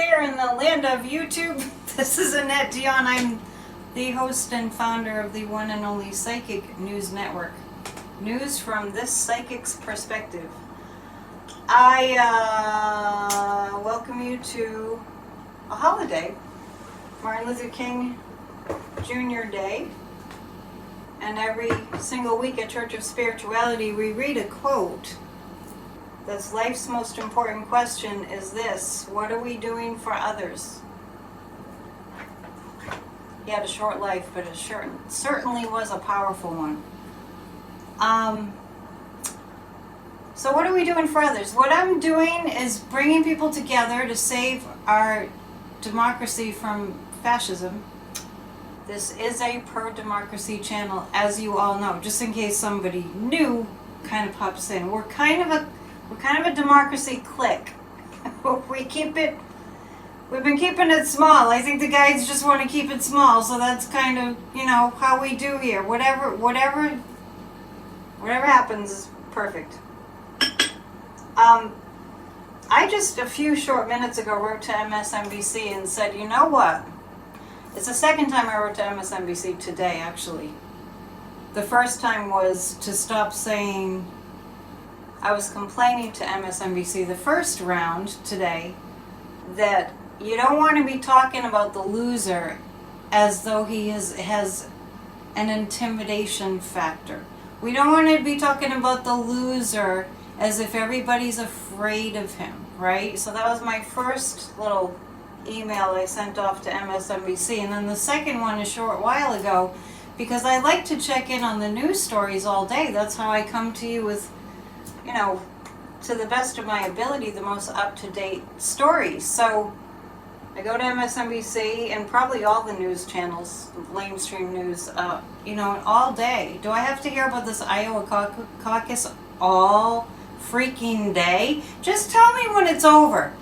there in the land of YouTube. This is Annette Dion. I'm the host and founder of the one and only Psychic News Network. News from this psychic's perspective. I welcome you to a holiday, Martin Luther King Jr. Day. And every single week at Church of Spirituality, we read a quote. That's life's most important question is this: what are we doing for others? He had a short life, but it certainly was a powerful one. So what are we doing for others? What I'm doing is bringing people together to save our democracy from fascism. This is a pro-democracy channel, as you all know. Just in case somebody new kind of pops in, we're kind of a democracy clique. We've been keeping it small. I think the guides just want to keep it small, so that's kind of, how we do here. Whatever happens is perfect. I just a few short minutes ago wrote to MSNBC and said, you know what? It's the second time I wrote to MSNBC today, actually. The first time was to stop saying I was complaining to MSNBC the first round today that you don't want to be talking about the loser as though he has an intimidation factor. We don't want to be talking about the loser as if everybody's afraid of him, right? So that was my first little email I sent off to MSNBC. And then the second one a short while ago, because I like to check in on the news stories all day. That's how I come to you with, to the best of my ability, the most up-to-date stories. So I go to MSNBC and probably all the news channels, mainstream news, all day. Do I have to hear about this Iowa caucus all freaking day? Just tell me when it's over,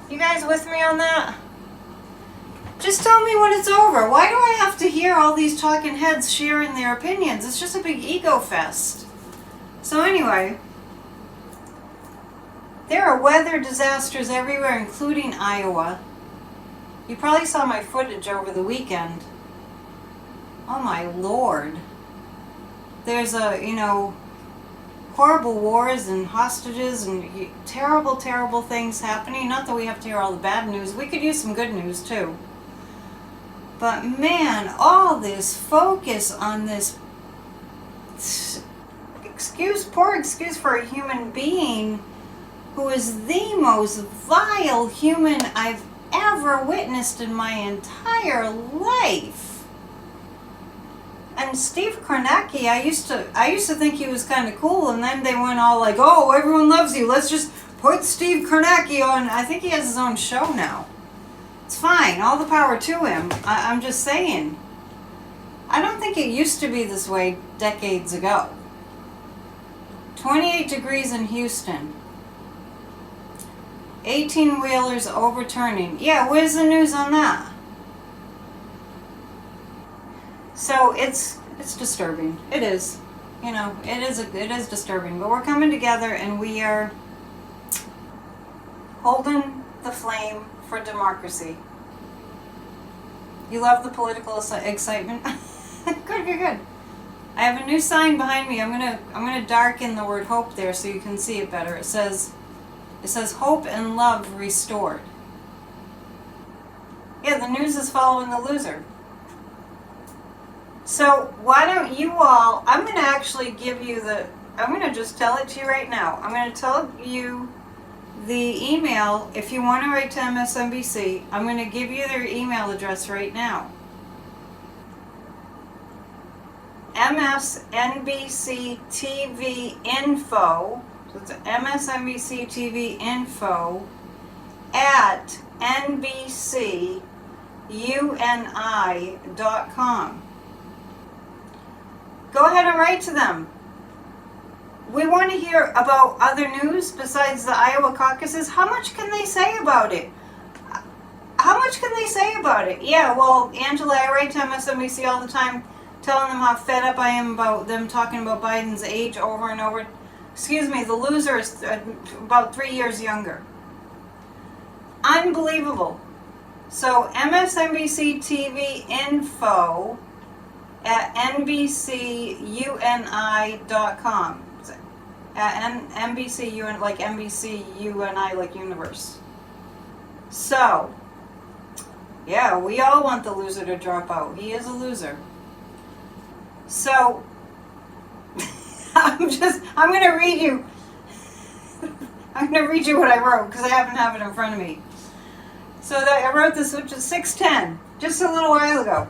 You guys with me on that? Just tell me when it's over. Why do I have to hear all these talking heads sharing their opinions? It's just a big ego fest. So anyway, there are weather disasters everywhere, including Iowa. You probably saw my footage over the weekend. Oh my Lord. There's horrible wars and hostages and terrible, terrible things happening. Not that we have to hear all the bad news. We could use some good news too. But man, all this focus on this poor excuse for a human being who is the most vile human I've ever witnessed in my entire life. And Steve Kornacki, I used to think he was kind of cool, and then they went all like, oh, everyone loves you, let's just put Steve Kornacki on. I think he has his own show now. It's fine, all the power to him. I'm just saying. I don't think it used to be this way decades ago. 28 degrees in Houston. 18-wheelers overturning. Yeah, where's the news on that? So it's disturbing. It is. It is disturbing. But we're coming together and we are holding the flame for democracy. You love the political excitement? Good. I have a new sign behind me. I'm gonna darken the word hope there so you can see it better. It says hope and love restored. Yeah, the news is following the loser. So why don't you all, I'm going to actually give you I'm going to just tell it to you right now. I'm going to tell you the email. If you want to write to MSNBC, I'm going to give you their email address right now. MSNBC TV info, so it's MSNBC TV info at NBCUNI.com. Go ahead and write to them. We want to hear about other news besides the Iowa caucuses. How much can they say about it? Yeah, well, Angela, I write to MSNBC all the time telling them how fed up I am about them talking about Biden's age over and over. excuse me, the loser is about 3 years younger. Unbelievable. So MSNBC TV info at NBCUNI.com. At NBCUNI, like NBCUNI, like universe. So, yeah, we all want the loser to drop out. He is a loser. So, I'm going to read you. I'm going to read you what I wrote because I happen to have it in front of me. So I wrote this, which is 6:10, just a little while ago.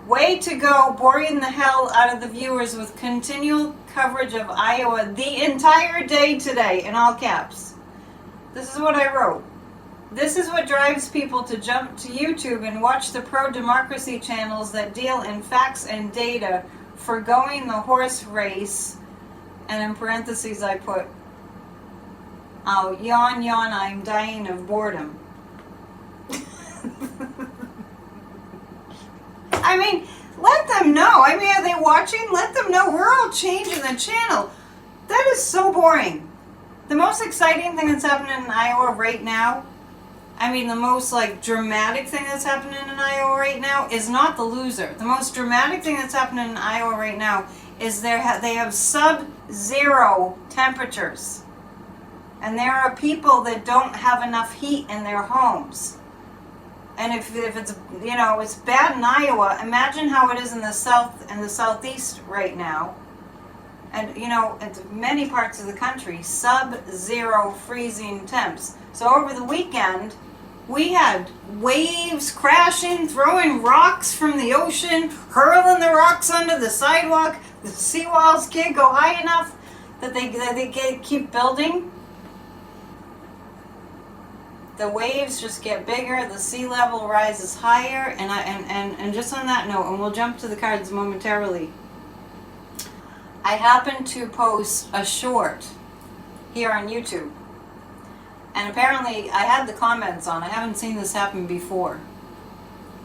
Way to go, boring the hell out of the viewers with continual coverage of Iowa the entire day today, in all caps. This is what I wrote. This is what drives people to jump to YouTube and watch the pro-democracy channels that deal in facts and data, forgoing the horse race, and in parentheses I put, oh, yawn, yawn, I'm dying of boredom. I mean, let them know. I mean, are they watching? Let them know. We're all changing the channel. That is so boring. The most exciting thing that's happening in Iowa right now, I mean, the most dramatic thing that's happening in Iowa right now is not the loser. The most dramatic thing that's happening in Iowa right now is they have sub-zero temperatures. And there are people that don't have enough heat in their homes. And if it's, it's bad in Iowa, imagine how it is in the south and the southeast right now. And, in many parts of the country, sub-zero freezing temps. So over the weekend, we had waves crashing, throwing rocks from the ocean, hurling the rocks onto the sidewalk. The seawalls can't go high enough that they keep building. The waves just get bigger, the sea level rises higher, and just on that note, and we'll jump to the cards momentarily, I happened to post a short here on YouTube. And apparently I had the comments on. I haven't seen this happen before.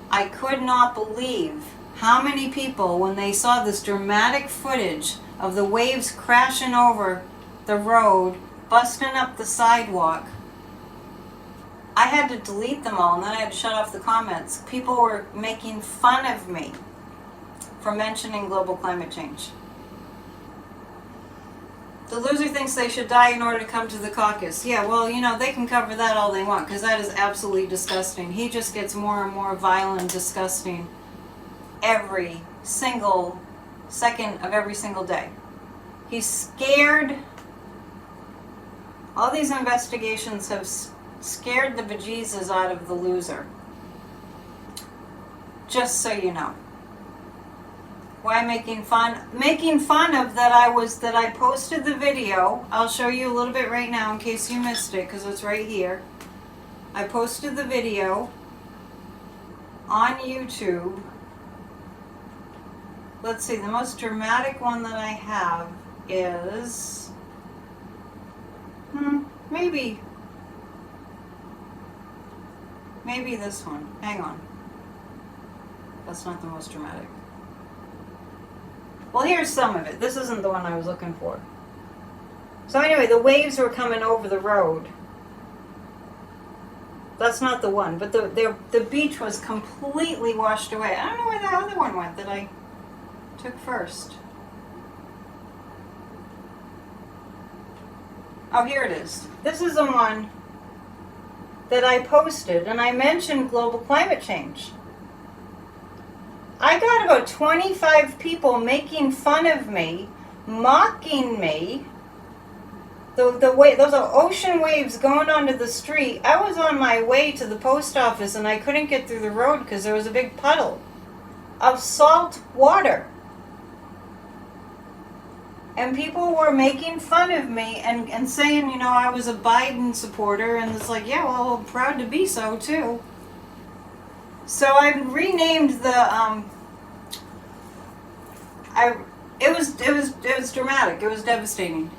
I could not believe how many people, when they saw this dramatic footage of the waves crashing over the road, busting up the sidewalk, I had to delete them all, and then I had to shut off the comments. People were making fun of me for mentioning global climate change. The loser thinks they should die in order to come to the caucus. Yeah, well, they can cover that all they want, because that is absolutely disgusting. He just gets more and more violent and disgusting every single second of every single day. He's scared. All these investigations have scared the bejesus out of the loser. Just so you know. Why making fun? Making fun of that I posted the video. I'll show you a little bit right now in case you missed it, because it's right here. I posted the video on YouTube. Let's see, the most dramatic one that I have is maybe this one. Hang on. That's not the most dramatic. Well, here's some of it. This isn't the one I was looking for. So anyway, the waves were coming over the road. That's not the one, but the beach was completely washed away. I don't know where the other one went that I took first. Oh, here it is. This is the one that I posted, and I mentioned global climate change. I got about 25 people making fun of me, mocking me. Those are ocean waves going onto the street. I was on my way to the post office and I couldn't get through the road because there was a big puddle of salt water. And people were making fun of me and saying, I was a Biden supporter, and it's like, yeah, well, I'm proud to be so too. So I renamed the it was dramatic. It was devastating.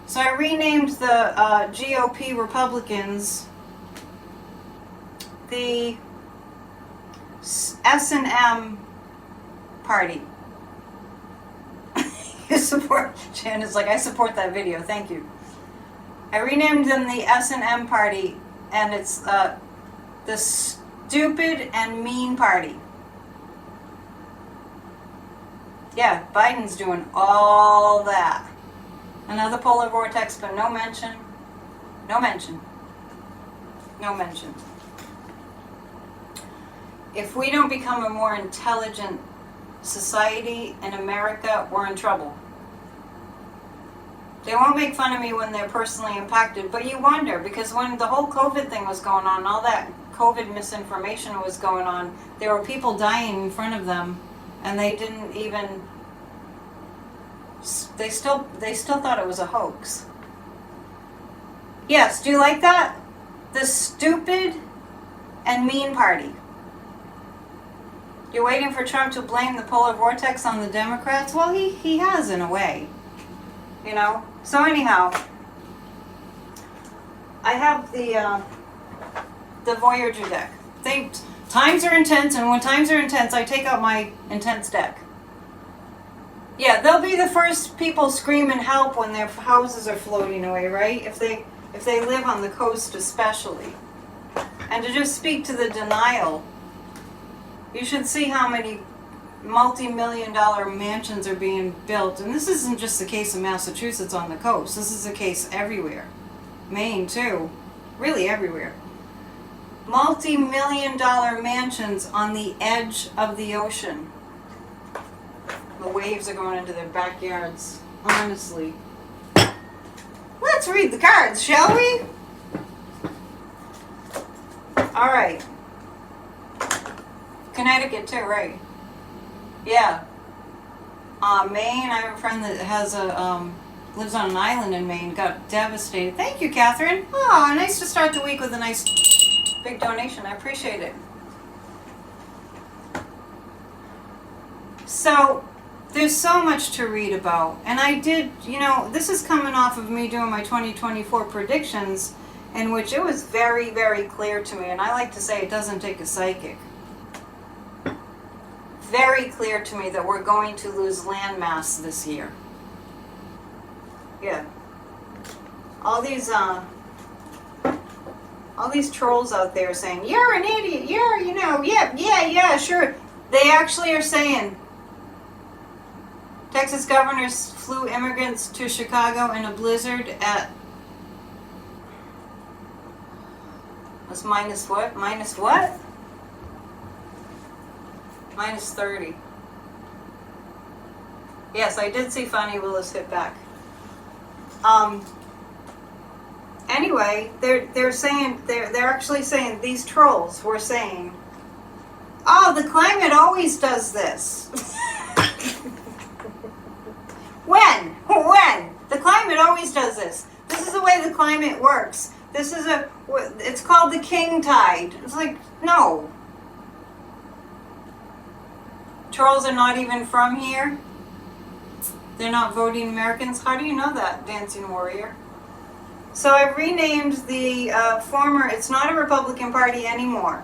So I renamed the GOP Republicans the S&M party. I support, Shannon's like, I support that video, thank you. I renamed them the S&M Party, and it's the Stupid and Mean Party. Yeah, Biden's doing all that. Another polar vortex, but no mention. No mention. No mention. If we don't become a more intelligent society in America, we're in trouble. They won't make fun of me when they're personally impacted, but you wonder, because when the whole COVID thing was going on, all that COVID misinformation was going on, there were people dying in front of them, and they didn't even, they still thought it was a hoax. Yes, do you like that? The Stupid and Mean Party. You're waiting for Trump to blame the polar vortex on the Democrats? Well, he has in a way, you know? So anyhow, I have the Voyager deck. Times are intense, and when times are intense, I take out my intense deck. Yeah, they'll be the first people screaming help when their houses are floating away, right? If they live on the coast especially. And to just speak to the denial, you should see how many multi-million-dollar mansions are being built. And this isn't just the case in Massachusetts on the coast. This is the case everywhere. Maine, too. Really everywhere. Multi-million-dollar mansions on the edge of the ocean. The waves are going into their backyards. Honestly. Let's read the cards, shall we? All right. Connecticut too, right? Yeah. Maine, I have a friend that has lives on an island in Maine, got devastated. Thank you, Catherine. Oh, nice to start the week with a nice big donation. I appreciate it. So, there's so much to read about. And I did, you know, this is coming off of me doing my 2024 predictions, in which it was very, very clear to me, and I like to say it doesn't take a psychic. Very clear to me that we're going to lose land mass this year. Yeah. All these trolls out there saying, you're an idiot, you're, you know, yeah, sure. They actually are saying, Texas governors flew immigrants to Chicago in a blizzard at, was minus what? Minus what? Minus 30. Yes, I did see Fannie Willis hit back. Anyway, they're saying, they're actually saying, these trolls were saying, oh, the climate always does this. When? The climate always does this. This is the way the climate works. This is it's called the king tide. It's like, no. Trolls are not even from here. They're not voting Americans. How do you know that, Dancing Warrior? So I've renamed the former, it's not a Republican Party anymore.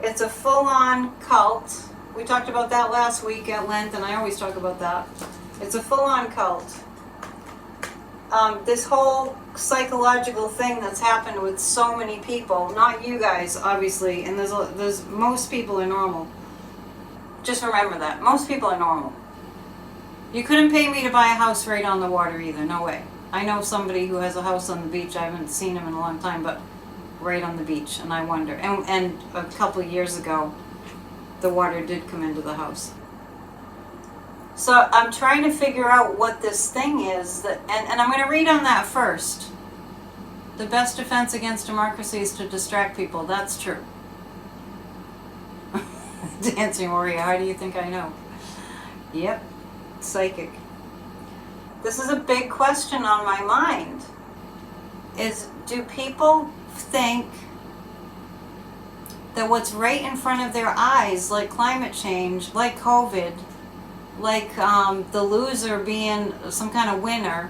It's a full-on cult. We talked about that last week at length, and I always talk about that. It's a full-on cult. This whole psychological thing that's happened with so many people, not you guys, obviously, and there's most people are normal. Just remember that. Most people are normal. You couldn't pay me to buy a house right on the water either. No way. I know somebody who has a house on the beach. I haven't seen him in a long time, but right on the beach, and I wonder. And a couple of years ago, the water did come into the house. So I'm trying to figure out what this thing is, that, and I'm going to read on that first. The best defense against democracy is to distract people. That's true. Dancing Warrior, how do you think I know? Yep, psychic. This is a big question on my mind. Do people think that what's right in front of their eyes, like climate change, like COVID, like the loser being some kind of winner,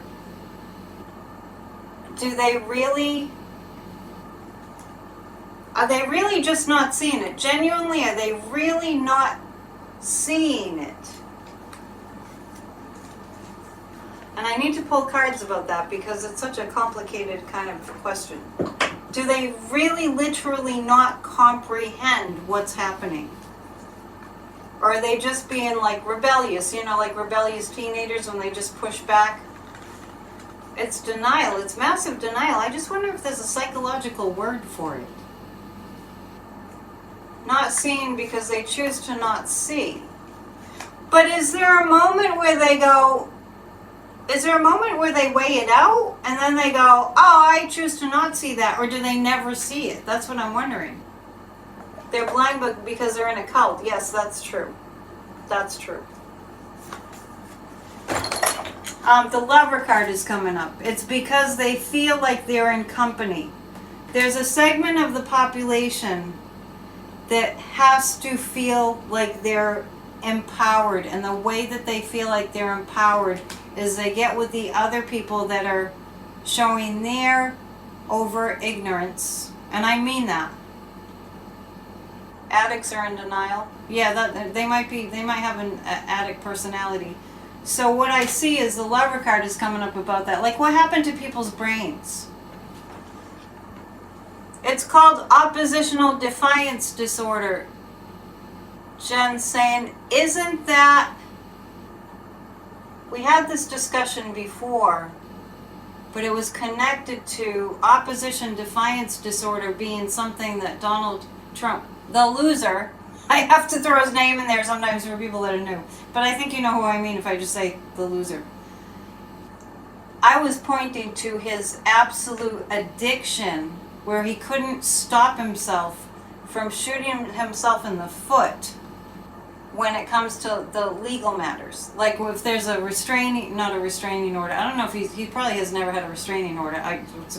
are they really just not seeing it? Genuinely, are they really not seeing it? And I need to pull cards about that because it's such a complicated kind of question. Do they really literally not comprehend what's happening? Or are they just being like rebellious, like rebellious teenagers when they just push back? It's denial. It's massive denial. I just wonder if there's a psychological word for it. Not seeing because they choose to not see. But is there a moment where they go, is there a moment where they weigh it out and then they go, oh, I choose to not see that, or do they never see it? That's what I'm wondering. They're blind because they're in a cult. Yes, that's true. That's true. The Lover card is coming up. It's because they feel like they're in company. There's a segment of the population that has to feel like they're empowered, and the way that they feel like they're empowered is they get with the other people that are showing their over ignorance, and I mean that. Addicts are in denial. Yeah, they might have an addict personality. So what I see is the Lover card is coming up about that. Like, what happened to people's brains? It's called oppositional defiance disorder. Jen's saying, isn't that... We had this discussion before, but it was connected to opposition defiance disorder being something that Donald Trump, the loser, I have to throw his name in there sometimes for people that are new, but I think you know who I mean if I just say the loser. I was pointing to his absolute addiction where he couldn't stop himself from shooting himself in the foot when it comes to the legal matters. Like if there's a not a restraining order. I don't know if he probably has never had a restraining order.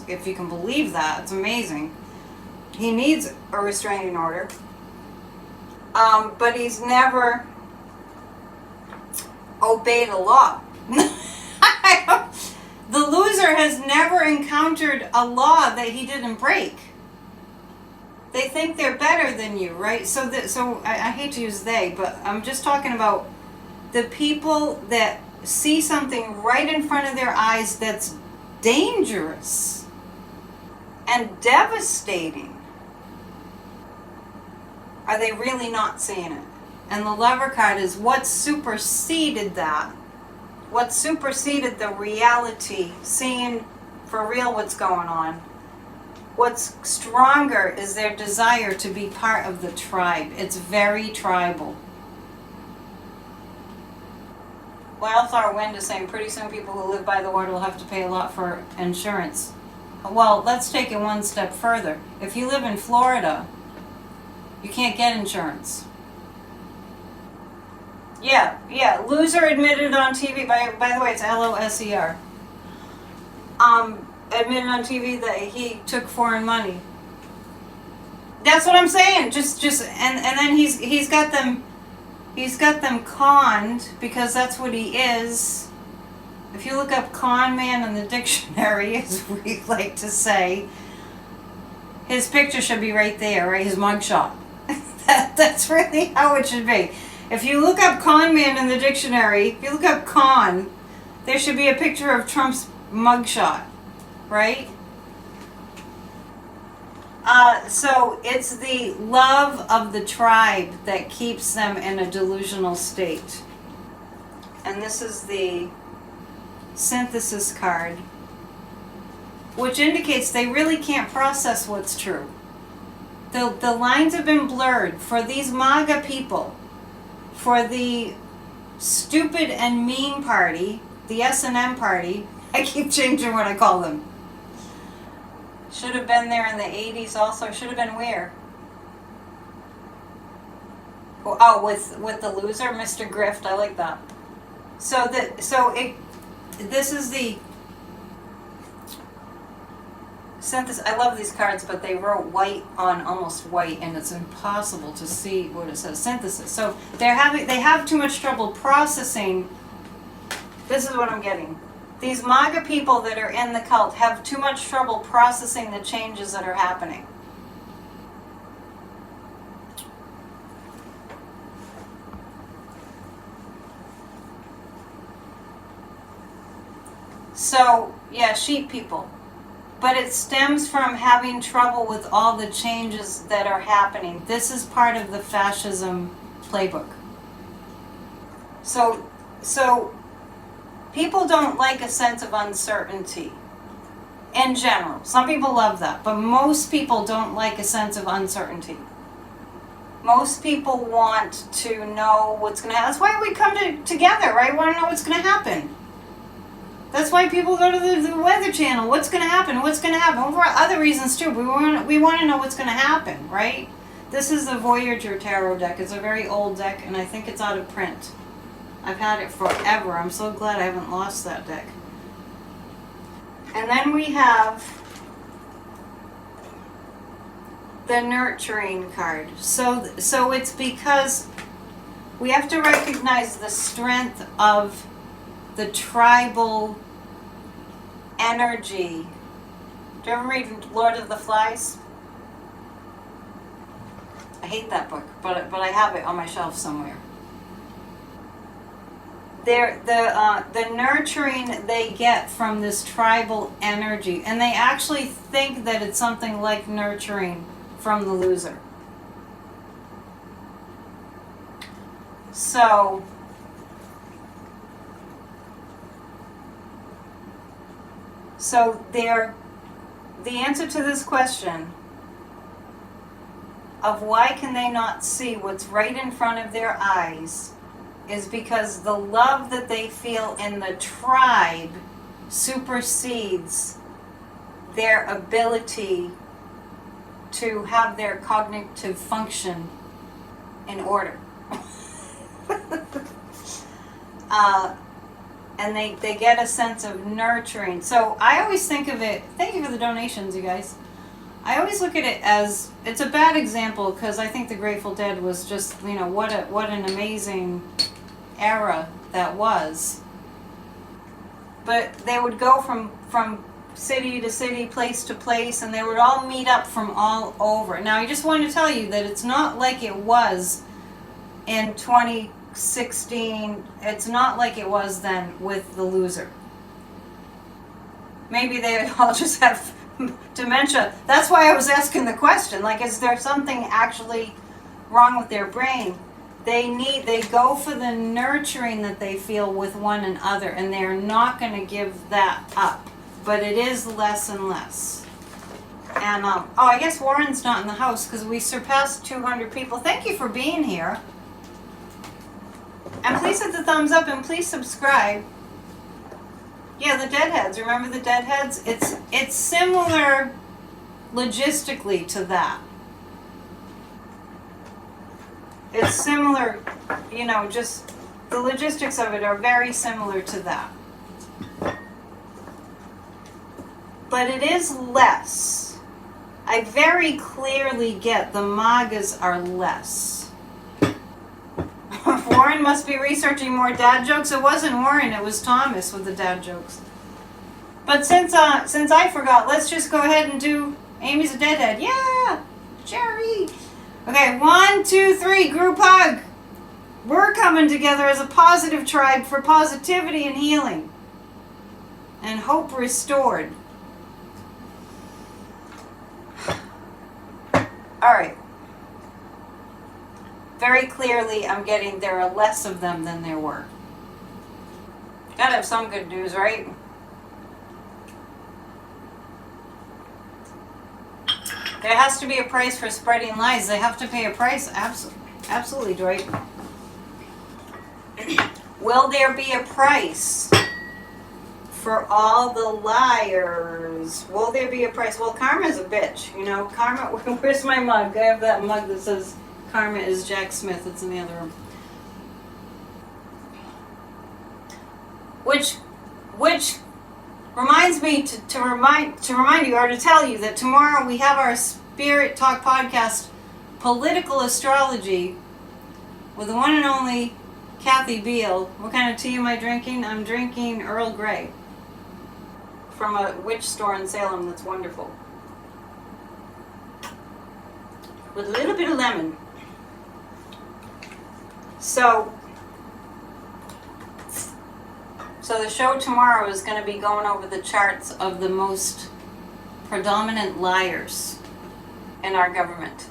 If you can believe that, it's amazing. He needs a restraining order. But he's never obeyed a law. The loser has never encountered a law that he didn't break. They think they're better than you, right? So I hate to use they, but I'm just talking about the people that see something right in front of their eyes that's dangerous and devastating. Are they really not seeing it? And the Lover card is what superseded that. What superseded the reality, seeing for real what's going on. What's stronger is their desire to be part of the tribe. It's very tribal. Wildflower Wind is saying pretty soon people who live by the water will have to pay a lot for insurance. Well, let's take it one step further. If you live in Florida, you can't get insurance. Yeah. Loser admitted on TV. By the way, it's LOSER. Admitted on TV that he took foreign money. That's what I'm saying. Just and then he's got them conned because that's what he is. If you look up con man in the dictionary, as we like to say, his picture should be right there, right? His mugshot. That's really how it should be. If you look up con man in the dictionary, if you look up con, there should be a picture of Trump's mugshot, right? So it's the love of the tribe that keeps them in a delusional state. And this is the synthesis card, which indicates they really can't process what's true. The lines have been blurred for these MAGA people, for the stupid and mean party, the S&M party. I keep changing what I call them. Should have been there in the 80s also. Should have been where? Oh, with the loser, Mr. Grift. I like that. This is the synthesis. I love these cards, but they wrote white on almost white, and it's impossible to see what it says. Synthesis. So they have too much trouble processing. This is what I'm getting. These MAGA people that are in the cult have too much trouble processing the changes that are happening. So, yeah, sheep people. But it stems from having trouble with all the changes that are happening. This is part of the fascism playbook. So people don't like a sense of uncertainty in general. Some people love that, but most people don't like a sense of uncertainty. Most people want to know what's going to happen. That's why we come together, right? We want to know what's going to happen. That's why people go to the Weather Channel. What's going to happen? What's going to happen? Well, for other reasons too. We want to know what's going to happen, right? This is the Voyager Tarot deck. It's a very old deck, and I think it's out of print. I've had it forever. I'm so glad I haven't lost that deck. And then we have the nurturing card. So it's because we have to recognize the strength of the tribal energy. Do you ever read Lord of the Flies? I hate that book, but I have it on my shelf somewhere. The nurturing they get from this tribal energy, and they actually think that it's something like nurturing from the loser. So the answer to this question of why can they not see what's right in front of their eyes is because the love that they feel in the tribe supersedes their ability to have their cognitive function in order. And they get a sense of nurturing. So I always think of it, thank you for the donations, you guys. I always look at it as, it's a bad example because I think the Grateful Dead was just, what an amazing era that was. But they would go from city to city, place to place, and they would all meet up from all over. Now, I just want to tell you that it's not like it was in 2016. It's not like it was then with the loser. Maybe they would all just have dementia. That's why I was asking the question, like, is there something actually wrong with their brain? They go for the nurturing that they feel with one another, and they're not going to give that up. But it is less and less. And, I guess Warren's not in the house because we surpassed 200 people. Thank you for being here. And please hit the thumbs up and please subscribe. Yeah, the Deadheads. Remember the Deadheads? It's similar logistically to that. It's similar, just the logistics of it are very similar to that. But it is less. I very clearly get the MAGAs are less. Warren must be researching more dad jokes. It wasn't Warren, it was Thomas with the dad jokes. But since I forgot, let's just go ahead and do Amy's a Deadhead. Yeah! Jerry! Okay, 1, 2, 3, group hug. We're coming together as a positive tribe for positivity and healing. And hope restored. Alright. Very clearly, I'm getting there are less of them than there were. Gotta have some good news, right? There has to be a price for spreading lies. They have to pay a price. Absolutely, Dwight. Will there be a price for all the liars? Will there be a price? Well, karma's a bitch, Karma, where's my mug? I have that mug that says Karma is Jack Smith. It's in the other room. Which reminds me to remind you, or to tell you, that tomorrow we have our Spirit Talk podcast, Political Astrology, with the one and only Kathy Beal. What kind of tea am I drinking? I'm drinking Earl Grey from a witch store in Salem that's wonderful, with a little bit of lemon. So So the show tomorrow is going to be going over the charts of the most predominant liars in our government.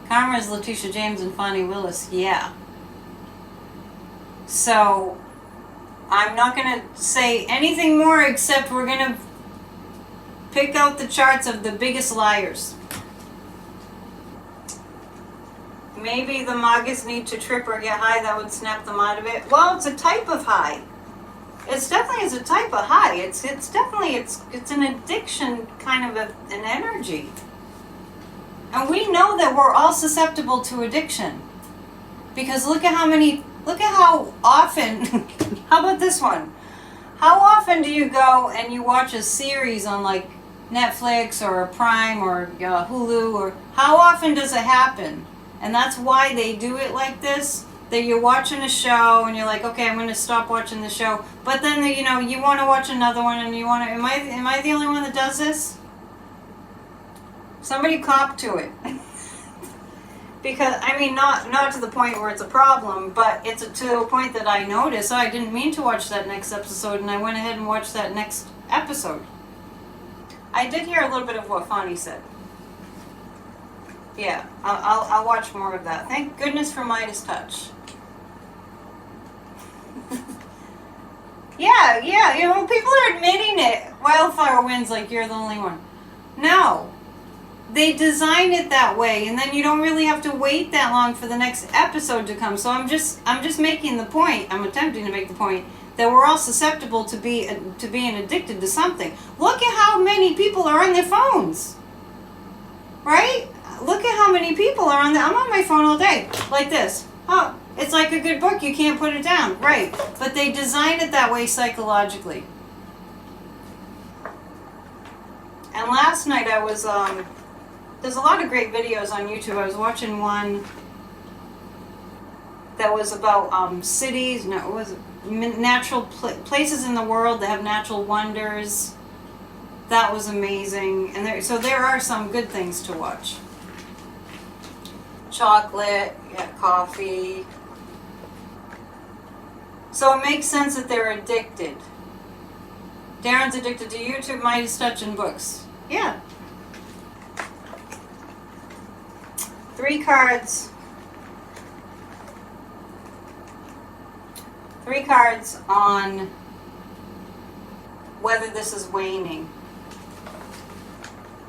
Comrades Letitia James and Fonnie Willis, yeah. So I'm not going to say anything more except we're going to pick out the charts of the biggest liars. Maybe the MAGAs need to trip or get high, that would snap them out of it. Well, it's a type of high. It's definitely a type of high. It's definitely an addiction, kind of an energy. And we know that we're all susceptible to addiction. Because look at how often, how about this one? How often do you go and you watch a series on like Netflix or Prime or Hulu, or how often does it happen? And that's why they do it like this. That you're watching a show and you're like, okay, I'm going to stop watching the show. But then, you want to watch another one and you want to, am I the only one that does this? Somebody cop to it. Because, I mean, not to the point where it's a problem, but it's to a point that I notice, I didn't mean to watch that next episode, and I went ahead and watched that next episode. I did hear a little bit of what Fonnie said. Yeah, I'll watch more of that. Thank goodness for Midas Touch. Yeah, people are admitting it. Wildfire Winds, like you're the only one. No. They designed it that way, and then you don't really have to wait that long for the next episode to come. So I'm just making the point. I'm attempting to make the point that we're all susceptible to being addicted to something. Look at how many people are on their phones, right? Look at how many people are on I'm on my phone all day, like this. Oh, it's like a good book. You can't put it down, right? But they designed it that way psychologically. And last night I was there's a lot of great videos on YouTube. I was watching one that was about cities. No, it was natural places in the world that have natural wonders. That was amazing. And there are some good things to watch. Chocolate, yeah, coffee. So it makes sense that they're addicted. Darren's addicted to YouTube, Midas Touch, and books. Yeah. 3 cards. 3 cards on whether this is waning.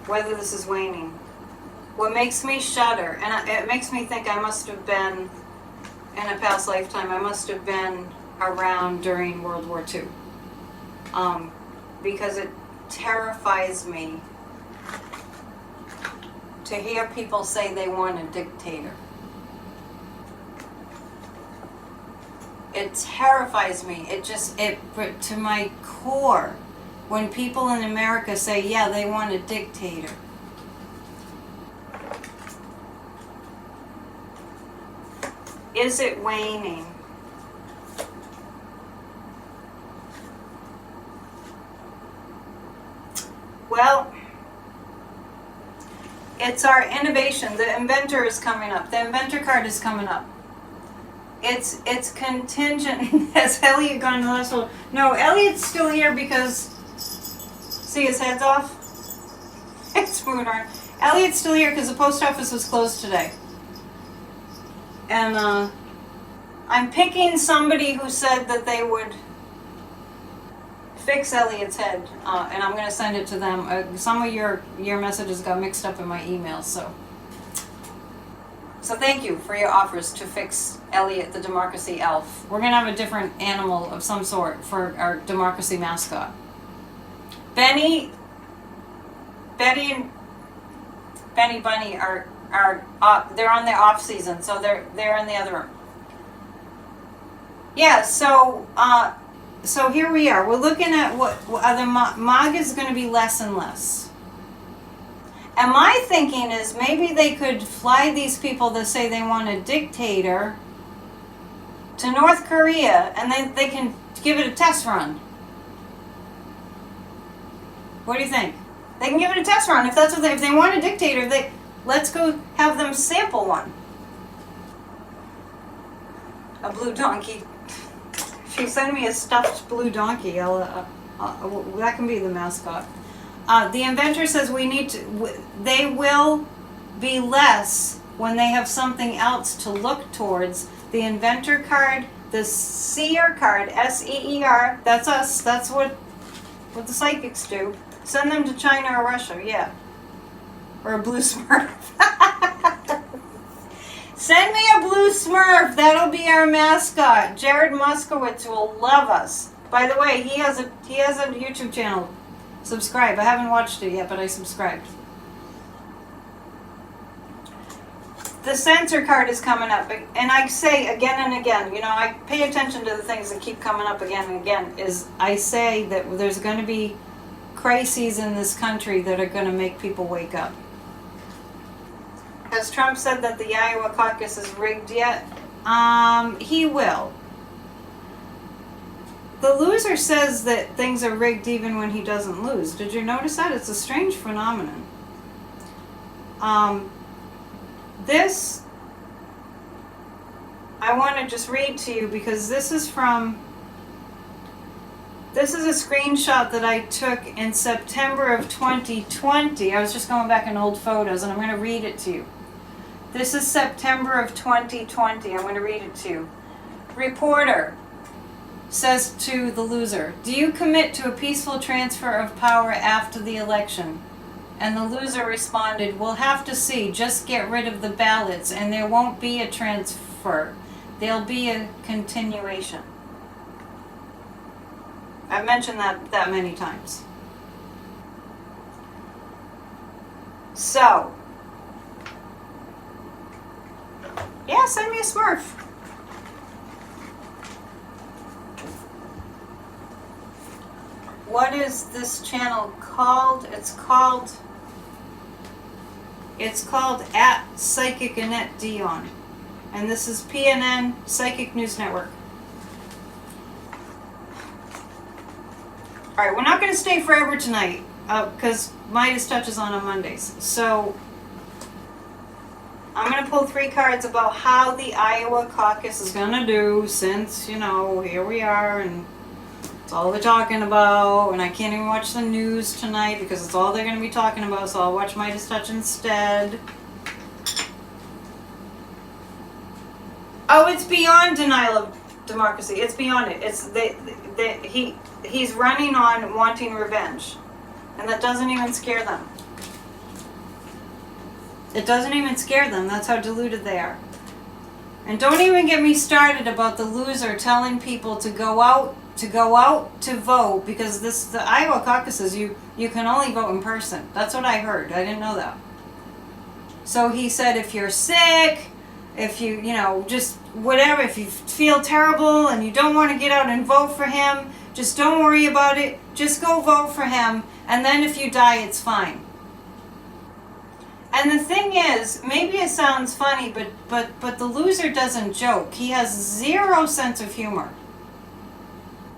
Whether this is waning. What makes me shudder, and it makes me think I must have been, in a past lifetime, I must have been around during World War II. Because it terrifies me to hear people say they want a dictator. It terrifies me. It to my core, when people in America say, yeah, they want a dictator. Is it waning? Well, it's our innovation. The inventor is coming up. The inventor card is coming up. It's contingent. Has Elliot gone to the hospital? No, Elliot's still here because, see his head's off? It's moving around. Elliot's still here because the post office was closed today. And I'm picking somebody who said that they would fix Elliot's head, and I'm going to send it to them. Some of your messages got mixed up in my emails, so thank you for your offers to fix Elliot, the democracy elf. We're going to have a different animal of some sort for our democracy mascot. Betty and Bunny are they're on their off season, so they're in the other room. Yeah, so here we are. We're looking at what other MAGA is going to be less and less. And my thinking is maybe they could fly these people that say they want a dictator to North Korea, and then they can give it a test run. What do you think? They can give it a test run if if they want a dictator. Let's go have them sample one. A blue donkey. If you send me a stuffed blue donkey, that can be the mascot. The inventor says they will be less when they have something else to look towards. The inventor card, the seer card, S-E-E-R, that's us. That's what the psychics do. Send them to China or Russia, yeah. Or a blue smurf. Send me a blue smurf. That'll be our mascot. Jared Moskowitz will love us. By the way, he has a YouTube channel. Subscribe. I haven't watched it yet, but I subscribed. The censor card is coming up, and I say again and again, I pay attention to the things that keep coming up again and again, I say that there's going to be crises in this country that are going to make people wake up. Has Trump said that the Iowa caucus is rigged yet? He will. The loser says that things are rigged even when he doesn't lose. Did you notice that? It's a strange phenomenon. This, I want to just read to you because this is a screenshot that I took in September of 2020. I was just going back in old photos and I'm going to read it to you. This is September of 2020. I'm going to read it to you. Reporter says to the loser, "Do you commit to a peaceful transfer of power after the election?" And the loser responded, "We'll have to see. Just get rid of the ballots and there won't be a transfer. There'll be a continuation." I've mentioned that many times. So, yeah, send me a smurf. What is this channel called? It's called @Psychic Annette Dion. And this is PNN, Psychic News Network. Alright, we're not going to stay forever tonight, because Midas Touch is on Mondays. So, I'm going to pull 3 cards about how the Iowa caucus is going to do, since, here we are, and it's all they're talking about, and I can't even watch the news tonight, because it's all they're going to be talking about, so I'll watch Midas Touch instead. Oh, it's beyond denial of democracy. It's beyond it. It's he's running on wanting revenge, and that doesn't even scare them. It doesn't even scare them. That's how deluded they are. And don't even get me started about the loser telling people to go out to vote, because the Iowa caucuses, you can only vote in person. That's what I heard. I didn't know that. So he said, if you're sick, if you just whatever, if you feel terrible and you don't want to get out and vote for him, just don't worry about it. Just go vote for him, and then if you die, it's fine. And the thing is, maybe it sounds funny, but the loser doesn't joke. He has 0 sense of humor.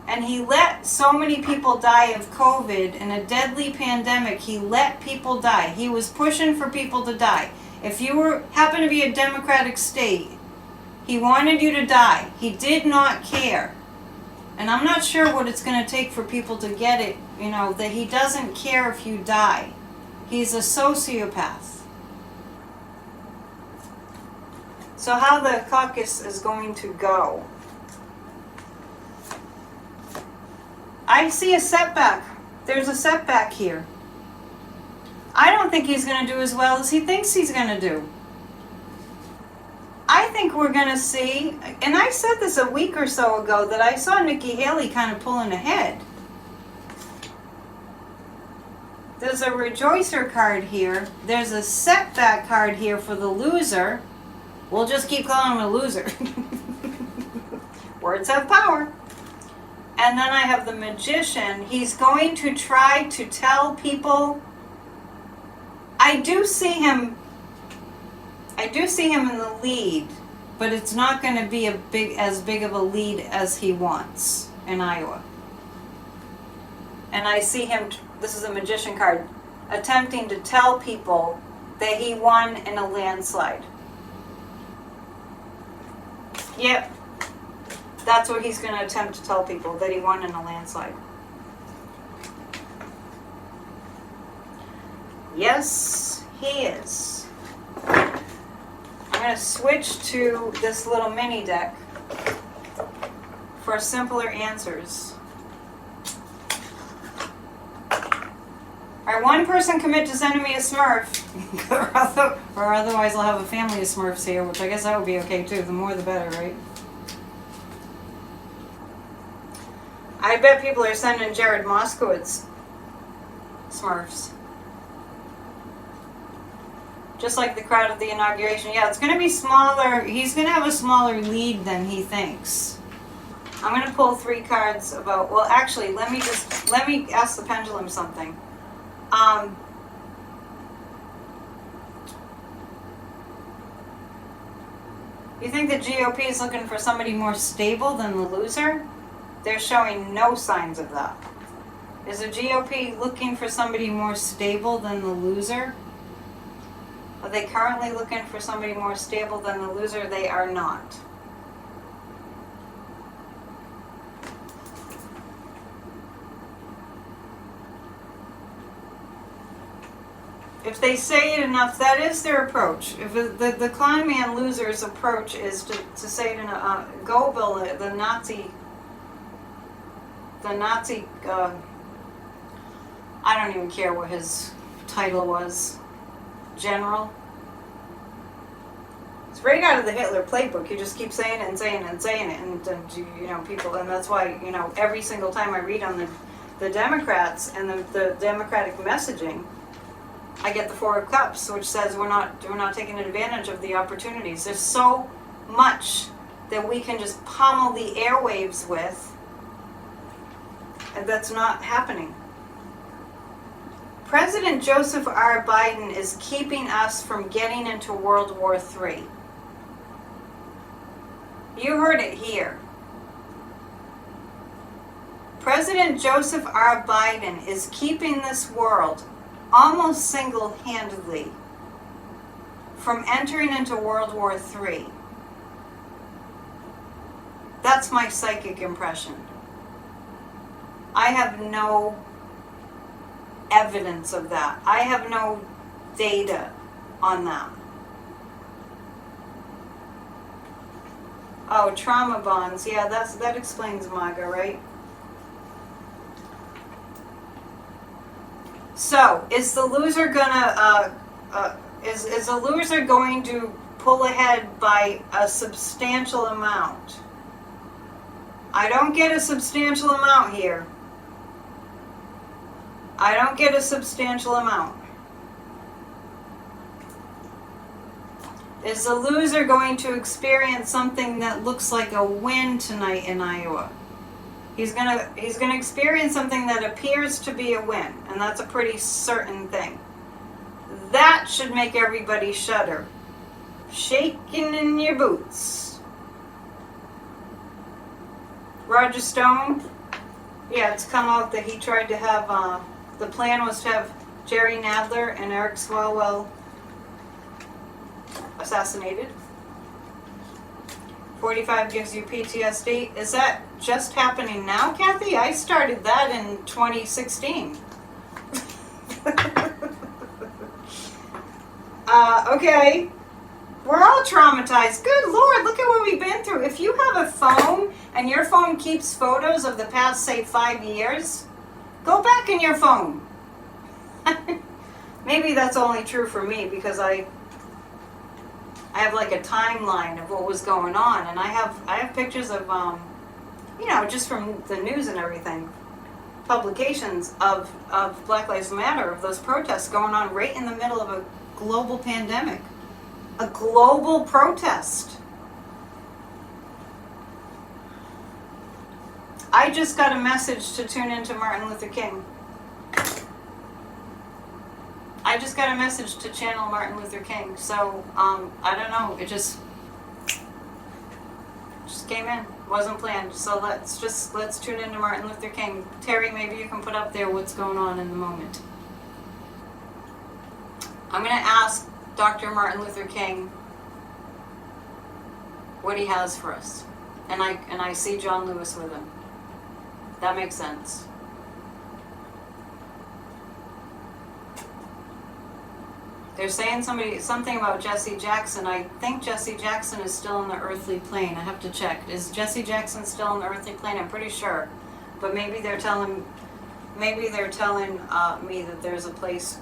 And he let so many people die of COVID in a deadly pandemic. He let people die. He was pushing for people to die. If you happen to be a Democratic state, he wanted you to die. He did not care. And I'm not sure what it's going to take for people to get it, that he doesn't care if you die. He's a sociopath. So how the caucus is going to go. I see a setback. There's a setback here. I don't think he's going to do as well as he thinks he's going to do. I think we're going to see, and I said this a week or so ago, that I saw Nikki Haley kind of pulling ahead. There's a rejoicer card here. There's a setback card here for the loser. We'll just keep calling him a loser. Words have power. And then I have the magician. He's going to try to tell people. I do see him in the lead, but it's not going to be as big of a lead as he wants in Iowa. And I see him, this is a magician card, attempting to tell people that he won in a landslide. Yep. That's what he's going to attempt to tell people, that he won in a landslide. Yes, he is. I'm going to switch to this little mini deck for simpler answers. Alright, one person commit to sending me a Smurf. or otherwise I'll have a family of Smurfs here, which I guess that would be okay too. The more the better, right? I bet people are sending Jared Moskowitz Smurfs. Just like the crowd at the inauguration. Yeah, it's going to be smaller. He's going to have a smaller lead than he thinks. I'm going to pull 3 cards about... Well, actually, let me ask the pendulum something. You think the GOP is looking for somebody more stable than the loser? They're showing no signs of that. Is the GOP looking for somebody more stable than the loser? Are they currently looking for somebody more stable than the loser? They are not. If they say it enough, that is their approach. If the con man loser's approach is to say it in a Goebbels, the Nazi, I don't even care what his title was, general. It's right out of the Hitler playbook. You just keep saying it and saying it and saying it, and you know, people, and that's why, you know, every single time I read on the Democrats and the Democratic messaging, I get the 4 of Cups, which says we're not taking advantage of the opportunities. There's so much that we can just pummel the airwaves with, and that's not happening. President Joseph R. Biden is keeping us from getting into World War III. You heard it here. President Joseph R. Biden is keeping this world almost single-handedly from entering into World War III. That's my psychic impression. I have no evidence of that. I have no data on that. Oh, trauma bonds. Yeah, that explains MAGA, right? So, is the loser gonna is the loser going to pull ahead by a substantial amount? I don't get a substantial amount here. I don't get a substantial amount. Is the loser going to experience something that looks like a win tonight in Iowa? He's gonna experience something that appears to be a win, and that's a pretty certain thing. That should make everybody shudder. Shaking in your boots. Roger Stone, yeah, it's come out that he tried to have, the plan was to have Jerry Nadler and Eric Swalwell assassinated. 45 gives you PTSD. Is that just happening now, Kathy? I started that in 2016. Okay. We're all traumatized. Good Lord, look at what we've been through. If you have a phone and your phone keeps photos of the past, say, 5 years, go back in your phone. Maybe that's only true for me because I have like a timeline of what was going on, and I have pictures of you know, just from the news and everything, publications of Black Lives Matter, of those protests going on right in the middle of a global pandemic, a global protest. I just got a message to tune into Martin Luther King. I just got a message to channel Martin Luther King, so I don't know, it just came in, wasn't planned. So let's tune into Martin Luther King. Terry, maybe you can put up there what's going on in the moment. I'm going to ask Dr. Martin Luther King what he has for us. And I see John Lewis with him. That makes sense. They're saying something about Jesse Jackson. I think Jesse Jackson is still in the earthly plane. I have to check. Is Jesse Jackson still in the earthly plane? I'm pretty sure. But maybe they're telling me that there's a place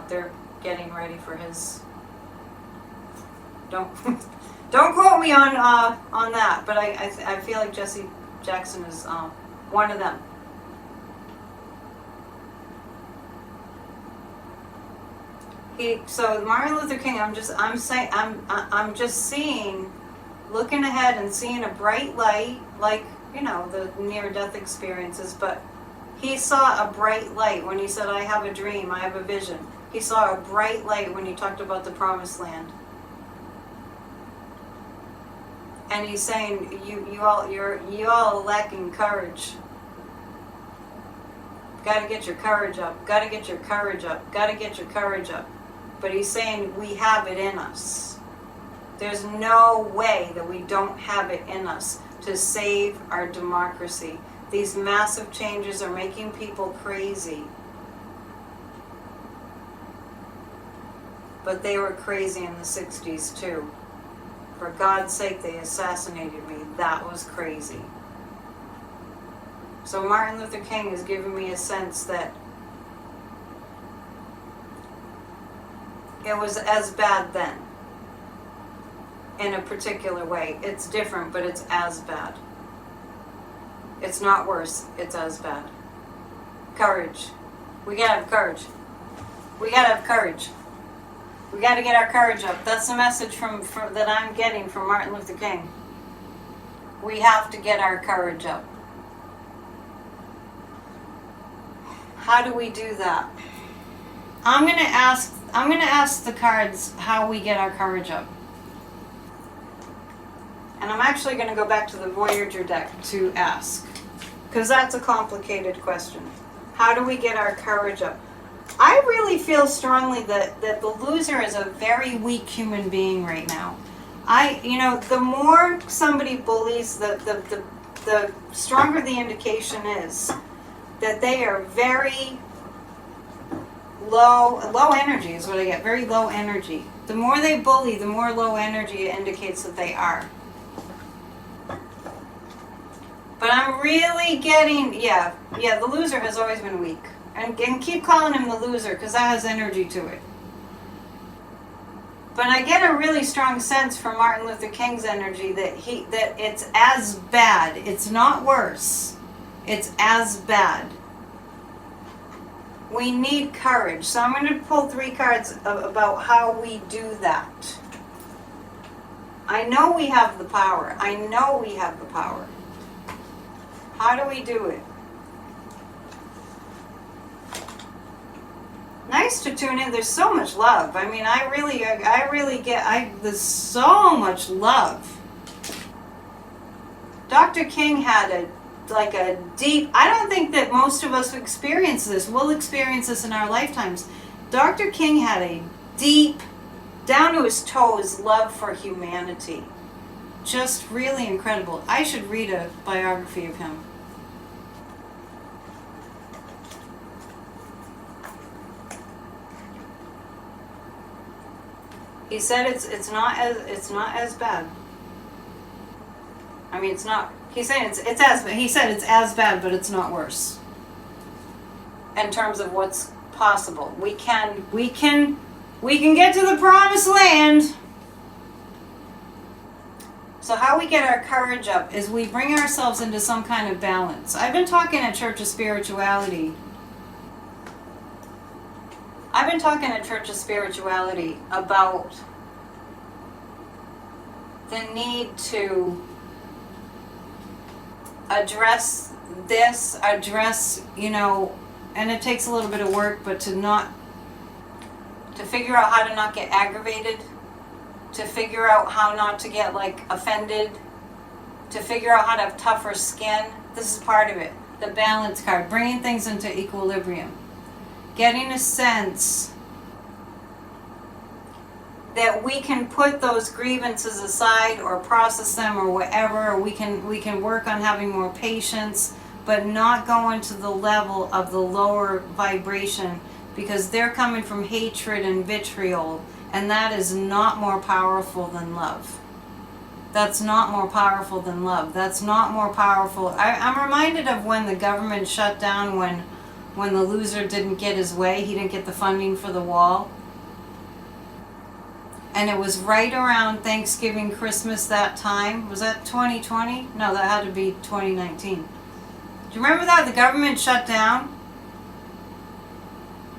they're getting ready for his. Don't quote me on that. But I feel like Jesse Jackson is one of them. So Martin Luther King, I'm just seeing, looking ahead and seeing a bright light, like, you know, the near-death experiences, but he saw a bright light when he said, I have a dream, I have a vision. He saw a bright light when he talked about the promised land. And he's saying, you all lacking courage. Gotta get your courage up, gotta get your courage up, gotta get your courage up. But he's saying we have it in us. There's no way that we don't have it in us to save our democracy. These massive changes are making people crazy. But they were crazy in the 60s too. For God's sake, they assassinated me. That was crazy. So Martin Luther King is giving me a sense that it was as bad then, in a particular way. It's different, but it's as bad. It's not worse, it's as bad. Courage. We gotta have courage. We gotta have courage. We gotta get our courage up. That's the message from that I'm getting from Martin Luther King. We have to get our courage up. How do we do that? I'm gonna ask the cards how we get our courage up. And I'm actually going to go back to the Voyager deck to ask. Because that's a complicated question. How do we get our courage up? I really feel strongly that the loser is a very weak human being right now. The more somebody bullies, the stronger the indication is that they are very low energy is what I get. Very low energy. The more they bully, the more low energy it indicates that they are. But I'm really getting, the loser has always been weak. And keep calling him the loser because that has energy to it. But I get a really strong sense from Martin Luther King's energy that it's as bad. It's not worse. It's as bad. We need courage. So I'm going to pull 3 cards about how we do that. I know we have the power. I know we have the power. How do we do it? Nice to tune in. There's so much love. I mean, there's so much love. Dr. King had a deep, I don't think that most of us experience this. We'll experience this in our lifetimes. Dr. King had a deep, down to his toes, love for humanity. Just really incredible. I should read a biography of him. He said it's not as bad. I mean, it's not. He's saying he said it's as bad, but it's not worse. In terms of what's possible, we can get to the promised land. So how we get our courage up is we bring ourselves into some kind of balance. I've been talking at Church of Spirituality. About the need to address this, and it takes a little bit of work, but to figure out how to not get aggravated, to figure out how not to get offended, to figure out how to have tougher skin. This is part of it. The balance card, bringing things into equilibrium. Getting a sense that we can put those grievances aside or process them or whatever. We can work on having more patience, but not go into the level of the lower vibration, because they're coming from hatred and vitriol, and that is not more powerful than love. That's not more powerful than love. That's not more powerful. I'm reminded of when the government shut down, when the loser didn't get his way. He didn't get the funding for the wall. And it was right around Thanksgiving, Christmas, that time. Was that 2020? No, that had to be 2019. Do you remember that? The government shut down.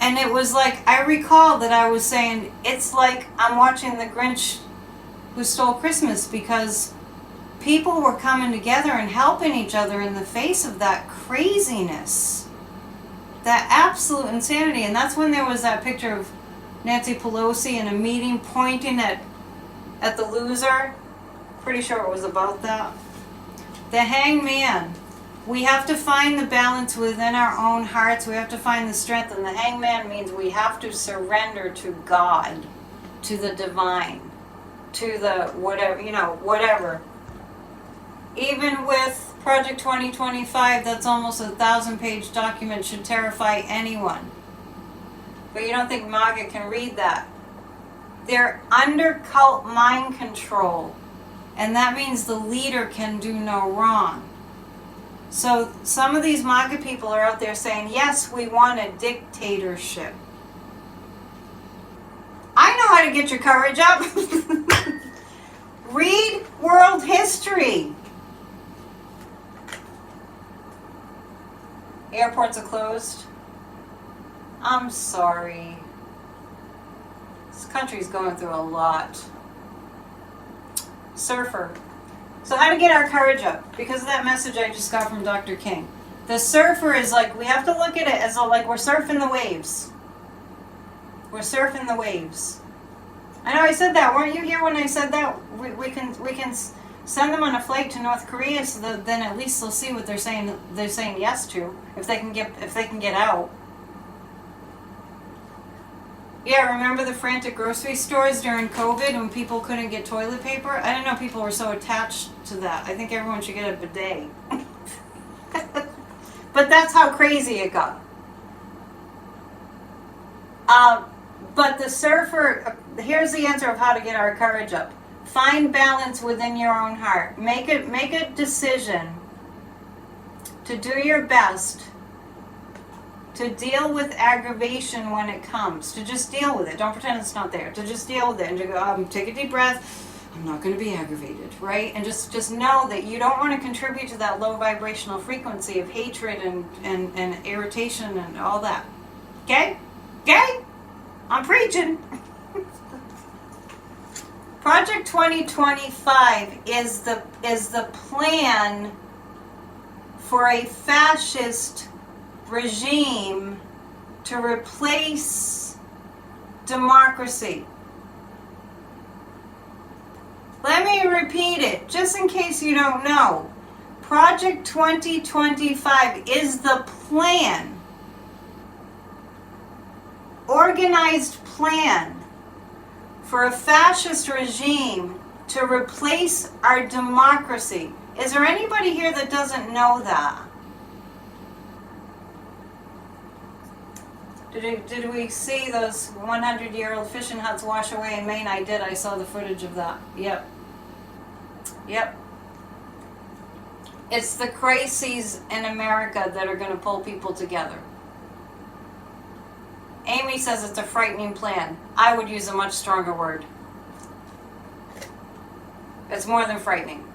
And it was like, I recall that I was saying, it's like I'm watching The Grinch Who Stole Christmas, because people were coming together and helping each other in the face of that craziness, that absolute insanity. And that's when there was that picture of Nancy Pelosi in a meeting pointing at the loser. Pretty sure it was about that. The hangman. We have to find the balance within our own hearts. We have to find the strength. And the hangman means we have to surrender to God, to the divine, to the whatever, whatever. Even with Project 2025, that's almost a 1,000-page document, should terrify anyone. But you don't think MAGA can read that. They're under cult mind control. And that means the leader can do no wrong. So some of these MAGA people are out there saying, yes, we want a dictatorship. I know how to get your courage up. Read world history. Airports are closed. I'm sorry. This country's going through a lot. Surfer. So how to get our courage up? Because of that message I just got from Dr. King. The surfer is like, we have to look at it as like we're surfing the waves. We're surfing the waves. I know I said that. Weren't you here when I said that? We can send them on a flight to North Korea, so that then at least they'll see what they're saying yes to, if they can get out. Yeah, remember the frantic grocery stores during COVID when people couldn't get toilet paper? I didn't know people were so attached to that. I think everyone should get a bidet. But that's how crazy it got. But the surfer, here's the answer of how to get our courage up. Find balance within your own heart. Make a decision to do your best to deal with aggravation when it comes. To just deal with it. Don't pretend it's not there. To just deal with it and to go, take a deep breath. I'm not going to be aggravated, right? And just know that you don't want to contribute to that low vibrational frequency of hatred and irritation and all that. Okay? Okay? I'm preaching. Project 2025 is the plan for a fascist regime to replace democracy. Let me repeat it, just in case you don't know. Project 2025 is the plan, organized plan for a fascist regime to replace our democracy. Is there anybody here that doesn't know that? Did we see those 100-year-old fishing huts wash away in Maine? I did. I saw the footage of that. Yep. Yep. It's the crises in America that are going to pull people together. Amy says it's a frightening plan. I would use a much stronger word. It's more than frightening.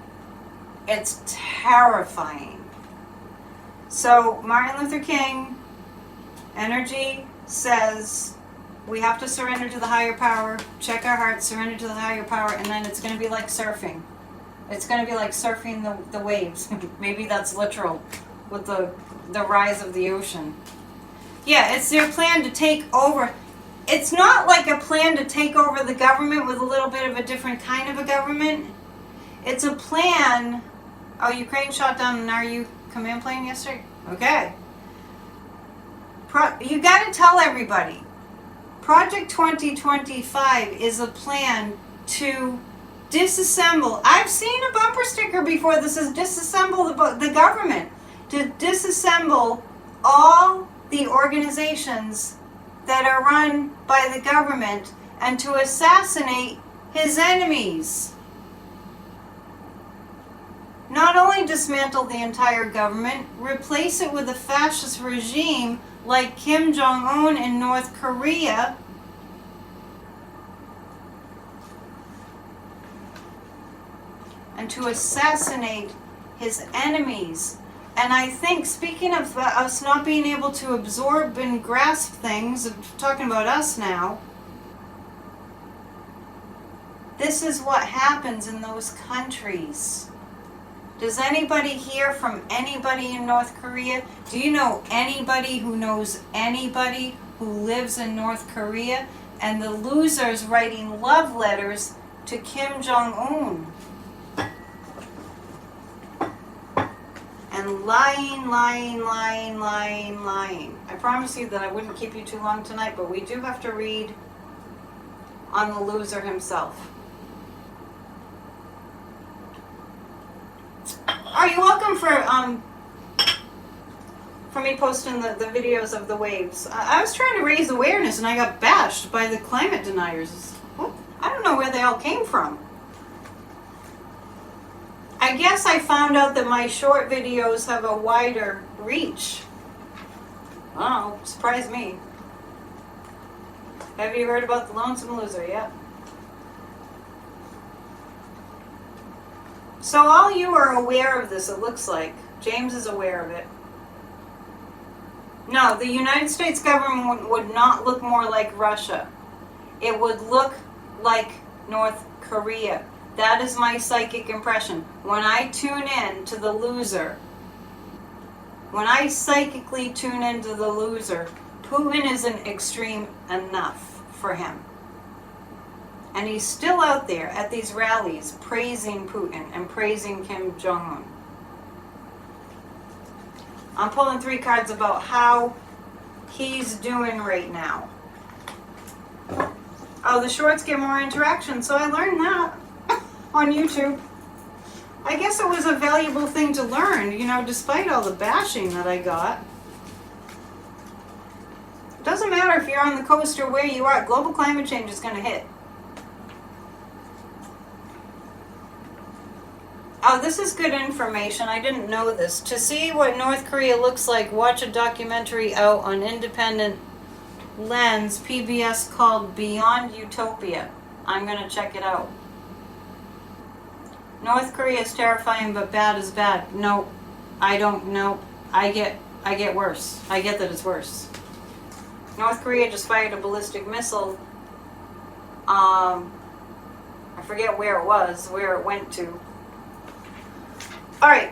It's terrifying. So Martin Luther King energy says we have to surrender to the higher power, check our hearts, surrender to the higher power, and then it's going to be like surfing. It's going to be like surfing the waves. Maybe that's literal with the rise of the ocean. Yeah, it's their plan to take over. It's not like a plan to take over the government with a little bit of a different kind of a government. It's a plan. Oh, Ukraine shot down an RU command plane yesterday? Okay. You got to tell everybody. Project 2025 is a plan to disassemble. I've seen a bumper sticker before that says disassemble the government. To disassemble all the organizations that are run by the government and to assassinate his enemies. Not only dismantle the entire government, replace it with a fascist regime like Kim Jong-un in North Korea, and to assassinate his enemies. And I think, speaking of us not being able to absorb and grasp things, I'm talking about us now, this is what happens in those countries. Does anybody hear from anybody in North Korea? Do you know anybody who knows anybody who lives in North Korea? And the losers writing love letters to Kim Jong-un. And lying. I promise you that I wouldn't keep you too long tonight, but we do have to read on the loser himself. Are you welcome for me posting the videos of the waves? I was trying to raise awareness and I got bashed by the climate deniers. I don't know where they all came from. I guess I found out that my short videos have a wider reach. Oh, surprised me. Have you heard about the lonesome loser yet? So all you are aware of this, it looks like. James is aware of it. No, the United States government would not look more like Russia. It would look like North Korea. That is my psychic impression. When I tune in to the loser, when I psychically tune into the loser, Putin isn't extreme enough for him. And he's still out there at these rallies praising Putin and praising Kim Jong-un. I'm pulling 3 cards about how he's doing right now. Oh, the shorts get more interaction, so I learned that on YouTube. I guess it was a valuable thing to learn, you know, despite all the bashing that I got. It doesn't matter if you're on the coast or where you are, global climate change is going to hit. Oh, this is good information. I didn't know this. To see what North Korea looks like, watch a documentary out on Independent Lens, PBS, called Beyond Utopia. I'm going to check it out. North Korea is terrifying, but bad is bad. No, I don't know. I get worse. I get that it's worse. North Korea just fired a ballistic missile. I forget where it was, where it went to. All right.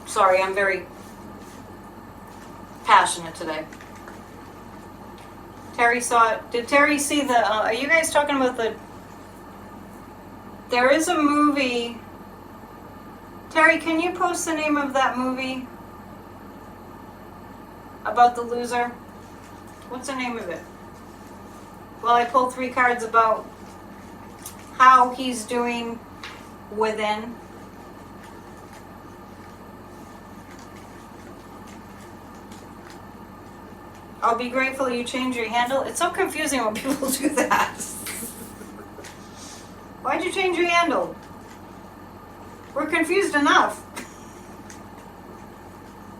Sorry, I'm very passionate today. Terry saw it. Did Terry see the, are you guys talking about the, there is a movie. Terry, can you post the name of that movie about the loser? What's the name of it? Well, I pulled 3 cards about how he's doing within. I'll be grateful you change your handle. It's so confusing when people do that. Why'd you change your handle? We're confused enough.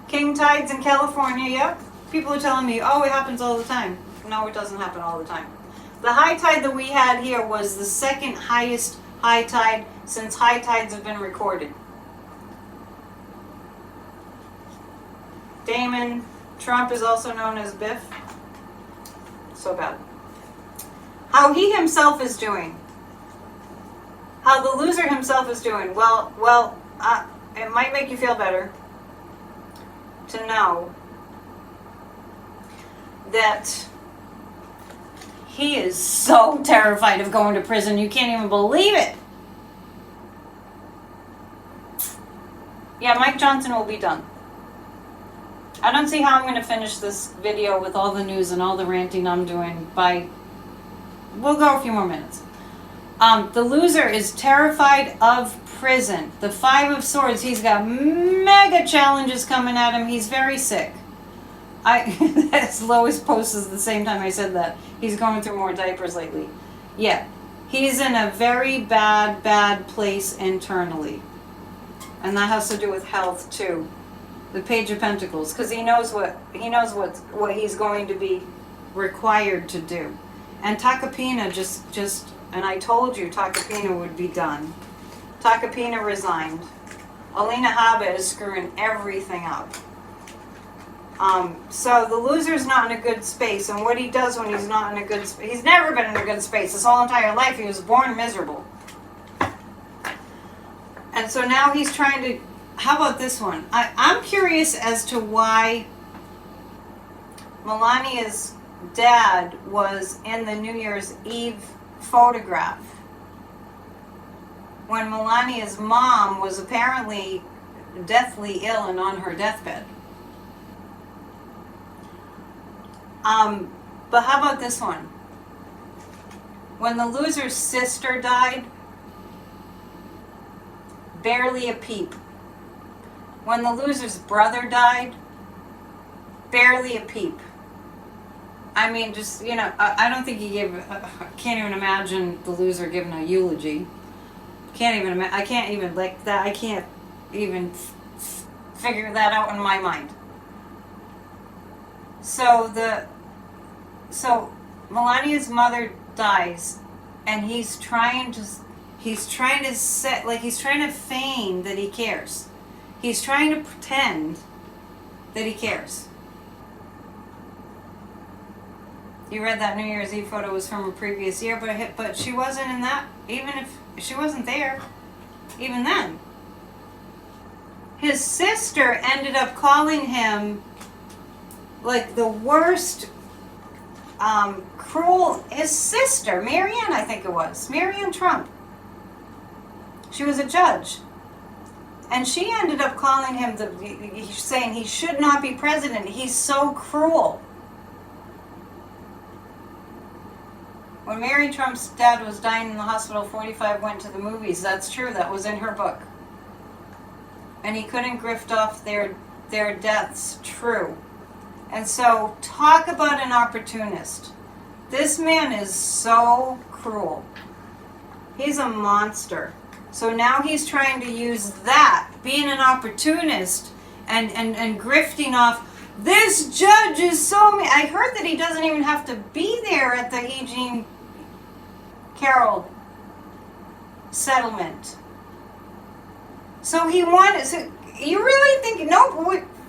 King tides in California, yep. People are telling me, oh, it happens all the time. No, it doesn't happen all the time. The high tide that we had here was the 2nd highest high tide since high tides have been recorded. Damon Trump is also known as Biff. So bad. How he himself is doing. How the loser himself is doing. Well, it might make you feel better to know that he is so terrified of going to prison, you can't even believe it. Yeah, Mike Johnson will be done. I don't see how I'm going to finish this video with all the news and all the ranting I'm doing we'll go a few more minutes. The loser is terrified of prison. The Five of Swords, he's got mega challenges coming at him. He's very sick. That's Lois posted the same time I said that. He's going through more diapers lately. Yeah. He's in a very bad place internally. And that has to do with health too. The Page of Pentacles, because he knows what he's going to be required to do. And Takapina just and I told you Takapina would be done. Takapina resigned. Alina Haba is screwing everything up. So the loser's not in a good space, and what he does when he's not in a good space, he's never been in a good space his whole entire life. He was born miserable. And so now he's trying to, how about this one? I'm curious as to why Melania's dad was in the New Year's Eve photograph when Melania's mom was apparently deathly ill and on her deathbed. But how about this one? When the loser's sister died, barely a peep. When the loser's brother died, barely a peep. I mean, just, I don't think he gave, I can't even imagine the loser giving a eulogy. I can't even figure that out in my mind. So Melania's mother dies, and he's trying to feign that he cares. He's trying to pretend that he cares. You read that New Year's Eve photo was from a previous year, but she wasn't in that, even if she wasn't there, even then. His sister ended up calling him like the worst, cruel, his sister, Marianne, I think it was, Marianne Trump. She was a judge. And she ended up calling him, saying he should not be president. He's so cruel. When Mary Trump's dad was dying in the hospital, 45 went to the movies. That's true. That was in her book. And he couldn't grift off their deaths. True. And so, talk about an opportunist. This man is so cruel. He's a monster. So now he's trying to use that, being an opportunist, and grifting off. This judge is so mean. I heard that he doesn't even have to be there at the E. Jean Carroll settlement. So he wanted. So you really think? No,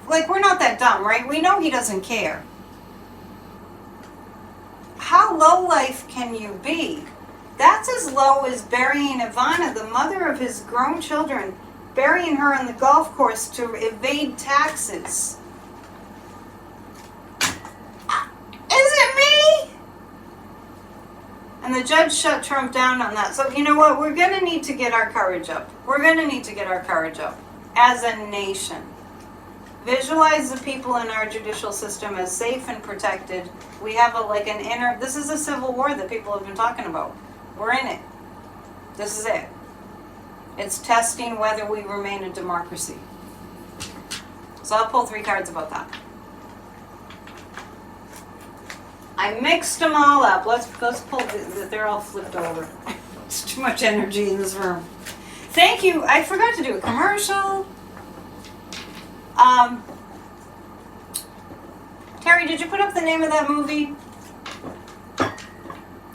we're not that dumb, right? We know he doesn't care. How low life can you be? That's as low as burying Ivana, the mother of his grown children, burying her on the golf course to evade taxes. Is it me? And the judge shut Trump down on that. So you know what? We're going to need to get our courage up. We're going to need to get our courage up as a nation. Visualize the people in our judicial system as safe and protected. We have this is a civil war that people have been talking about. We're in it. This is it. It's testing whether we remain a democracy. So I'll pull 3 cards about that. I mixed them all up. Let's pull. They're all flipped over. It's too much energy in this room. Thank you. I forgot to do a commercial. Terry, did you put up the name of that movie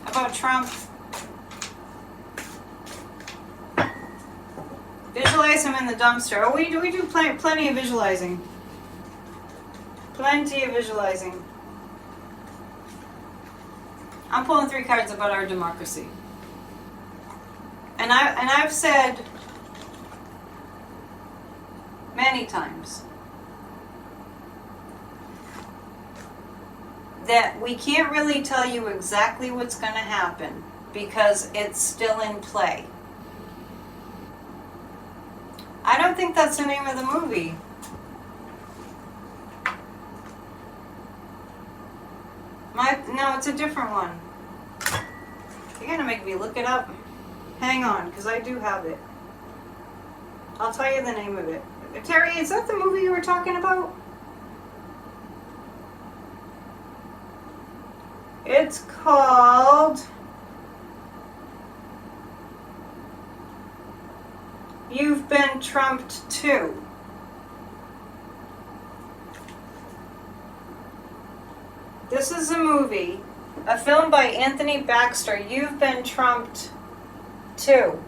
about Trump? Visualize him in the dumpster. Oh, we do plenty of visualizing. Plenty of visualizing. I'm pulling 3 cards about our democracy. And I've said many times that we can't really tell you exactly what's going to happen because it's still in play. I don't think that's the name of the movie. No, it's a different one. You're gonna make me look it up. Hang on, because I do have it. I'll tell you the name of it. Terry, is that the movie you were talking about? It's called You've Been Trumped Too. This is a movie, a film by Anthony Baxter. You've Been Trumped Too.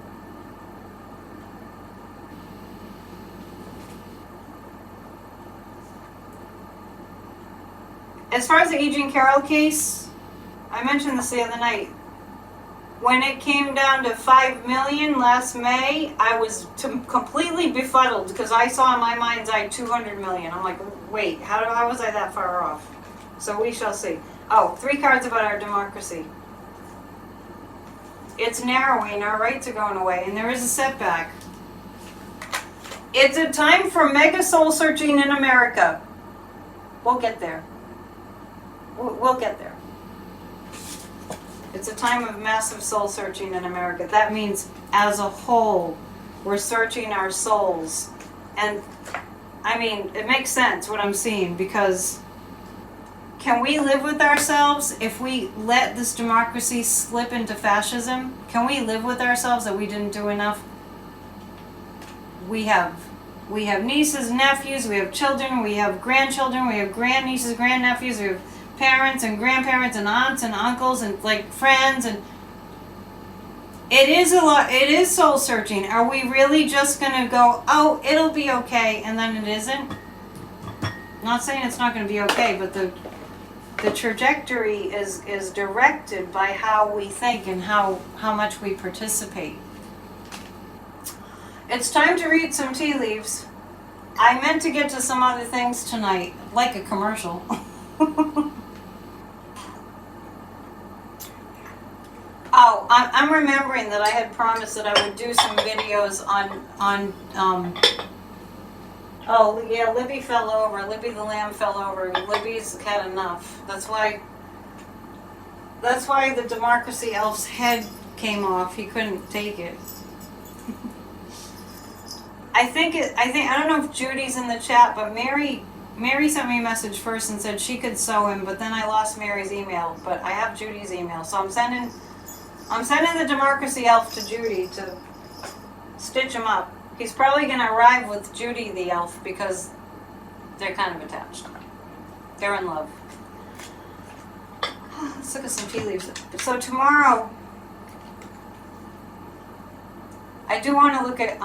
As far as the E. Jean Carroll case, I mentioned this the other night. When it came down to 5 million last May, I was completely befuddled because I saw in my mind's eye 200 million. I'm like, wait, how was I that far off? So we shall see. Oh, 3 cards about our democracy. It's narrowing, our rights are going away, and there is a setback. It's a time for mega soul searching in America. We'll get there. We'll get there. It's a time of massive soul searching in America. That means, as a whole, we're searching our souls. And, I mean, it makes sense what I'm seeing, because can we live with ourselves if we let this democracy slip into fascism? Can we live with ourselves that we didn't do enough? We have nieces, nephews, we have children, we have grandchildren, we have grandnieces, grandnephews, we have parents and grandparents and aunts and uncles and like friends, and it is a lot. It is soul searching. Are we really just gonna go, oh, it'll be okay, and then it isn't? Not saying it's not gonna be okay, but the trajectory is directed by how we think and how much we participate. It's time to read some tea leaves. I meant to get to some other things tonight, like a commercial. Oh, I'm remembering that I had promised that I would do some videos on oh yeah, Libby fell over. Libby the lamb fell over. Libby's had enough. That's why the democracy elf's head came off. He couldn't take it. I don't know if Judy's in the chat, but Mary sent me a message first and said she could sew him, but then I lost Mary's email. But I have Judy's email, so I'm sending the democracy elf to Judy to stitch him up. He's probably going to arrive with Judy the elf because they're kind of attached. They're in love. Let's look at some tea leaves. So tomorrow, I do want to look at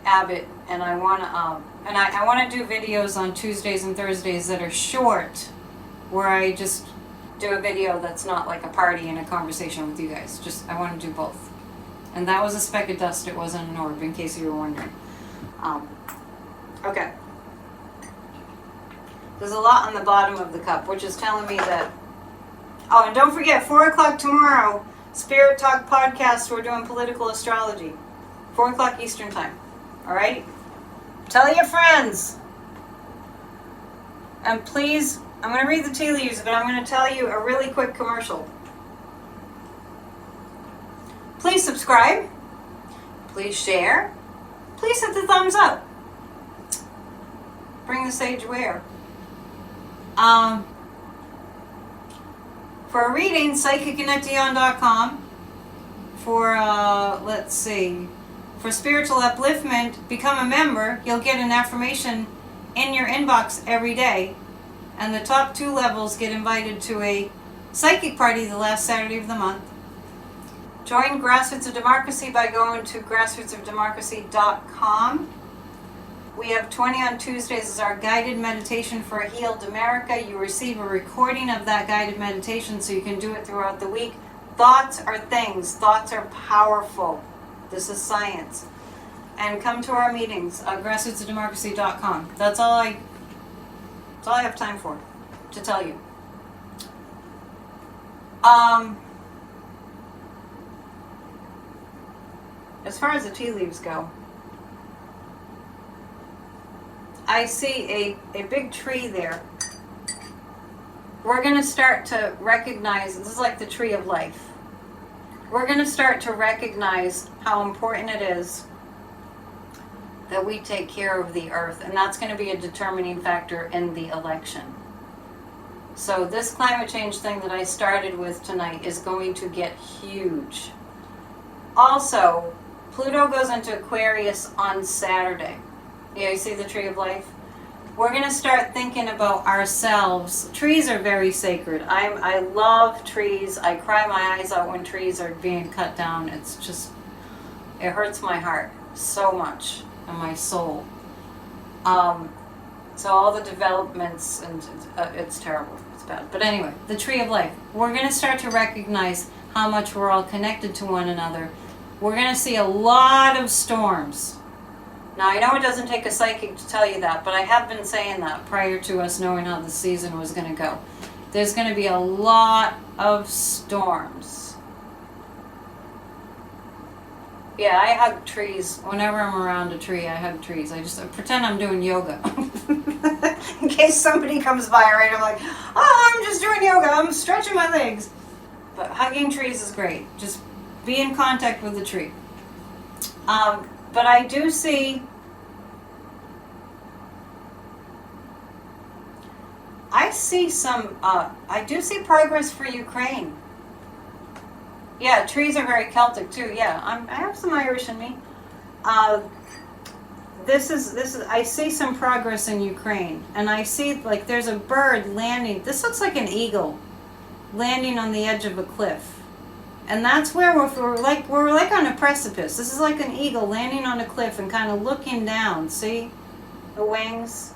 Abbott, and I want to do videos on Tuesdays and Thursdays that are short, where I just do a video that's not like a party and a conversation with you guys. I want to do both. And that was a speck of dust. It wasn't an orb, in case you were wondering. Okay. There's a lot on the bottom of the cup, which is telling me that. Oh, and don't forget, 4 o'clock tomorrow, Spirit Talk podcast. We're doing political astrology, 4 o'clock Eastern time. All right. Tell your friends. And please, I'm going to read the tea leaves, but I'm going to tell you a really quick commercial. Please subscribe. Please share. Please hit the thumbs up. Bring the sage where? For a reading, psychic.annetteDion.com. For, let's see, for spiritual upliftment, become a member. You'll get an affirmation in your inbox every day. And the top 2 levels get invited to a psychic party the last Saturday of the month. Join Grassroots of Democracy by going to grassrootsofdemocracy.com. We have 20 on Tuesdays as our guided meditation for a healed America. You receive a recording of that guided meditation so you can do it throughout the week. Thoughts are things. Thoughts are powerful. This is science. And come to our meetings at grassrootsofdemocracy.com. That's all I have time for to tell you. As far as the tea leaves go, I see a big tree there. we're going to start to recognize, this is like the tree of life. We're going to start to recognize how important it is that we take care of the earth, and that's going to be a determining factor in the election. So this climate change thing that I started with tonight is going to get huge. Also, Pluto goes into Aquarius on Saturday. Yeah, you see the tree of life? We're going to start thinking about ourselves. Trees are very sacred. I love trees. I cry my eyes out when trees are being cut down. It's just, it hurts my heart so much and my soul. So all the developments, and it's terrible. It's bad. But anyway, the tree of life. We're going to start to recognize how much we're all connected to one another. We're going to see a lot of storms. Now, I know it doesn't take a psychic to tell you that, but I have been saying that prior to us knowing how the season was going to go. There's going to be a lot of storms. Yeah, I hug trees. Whenever I'm around a tree, I hug trees. I just pretend I'm doing yoga. In case somebody comes by, right? I'm like, oh, I'm just doing yoga. I'm stretching my legs. But hugging trees is great. Just be in contact with the tree. But I do see, I do see progress for Ukraine. Yeah, trees are very Celtic too. Yeah, I have some Irish in me. This is. I see some progress in Ukraine, and I see like there's a bird landing. This looks like an eagle landing on the edge of a cliff. And that's where we're like on a precipice. This is like an eagle landing on a cliff and kind of looking down. See the wings?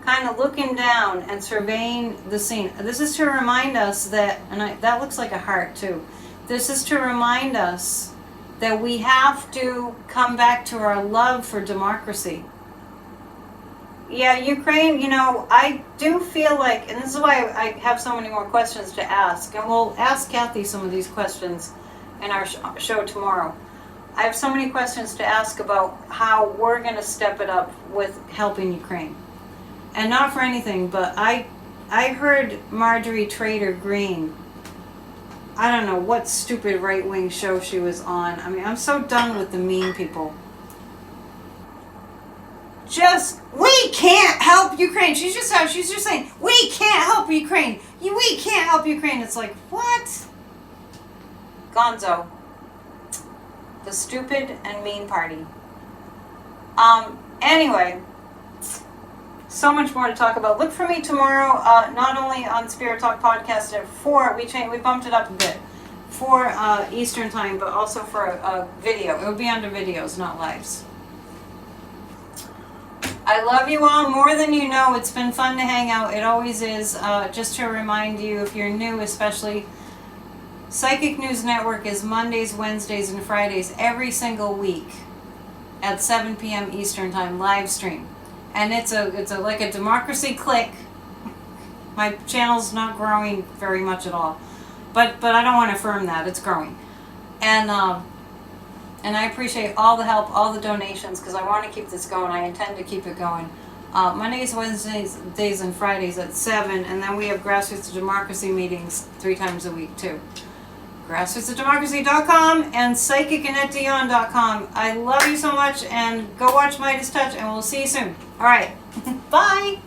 Kind of looking down and surveying the scene. This is to remind us that, and that looks like a heart too. This is to remind us that we have to come back to our love for democracy. Yeah, Ukraine, I do feel like, and this is why I have so many more questions to ask, and we'll ask Kathy some of these questions in our show tomorrow. I have so many questions to ask about how we're going to step it up with helping Ukraine. And not for anything, but I heard Marjorie Trader Green, I don't know what stupid right-wing show she was on. I mean, I'm so done with the mean people. We can't help Ukraine. She's just saying, we can't help Ukraine. We can't help Ukraine. It's like, what? Gonzo. The stupid and mean party. Anyway, so much more to talk about. Look for me tomorrow, not only on Spirit Talk Podcast at 4, we bumped it up a bit, 4 Eastern time, but also for a video. It will be under videos, not lives. I love you all more than you know. It's been fun to hang out. It always is. Just to remind you, if you're new especially, Psychic News Network is Mondays, Wednesdays, and Fridays every single week at 7 p.m. Eastern Time live stream. And it's like a democracy click. My channel's not growing very much at all. But I don't want to affirm that. It's growing. And I appreciate all the help, all the donations, because I want to keep this going. I intend to keep it going. Mondays, Wednesdays, and Fridays at 7, and then we have Grassroots of Democracy meetings 3 times a week, too. GrassrootsofDemocracy.com and PsychicAnnetteDion.com. I love you so much, and go watch Midas Touch, and we'll see you soon. All right. Bye.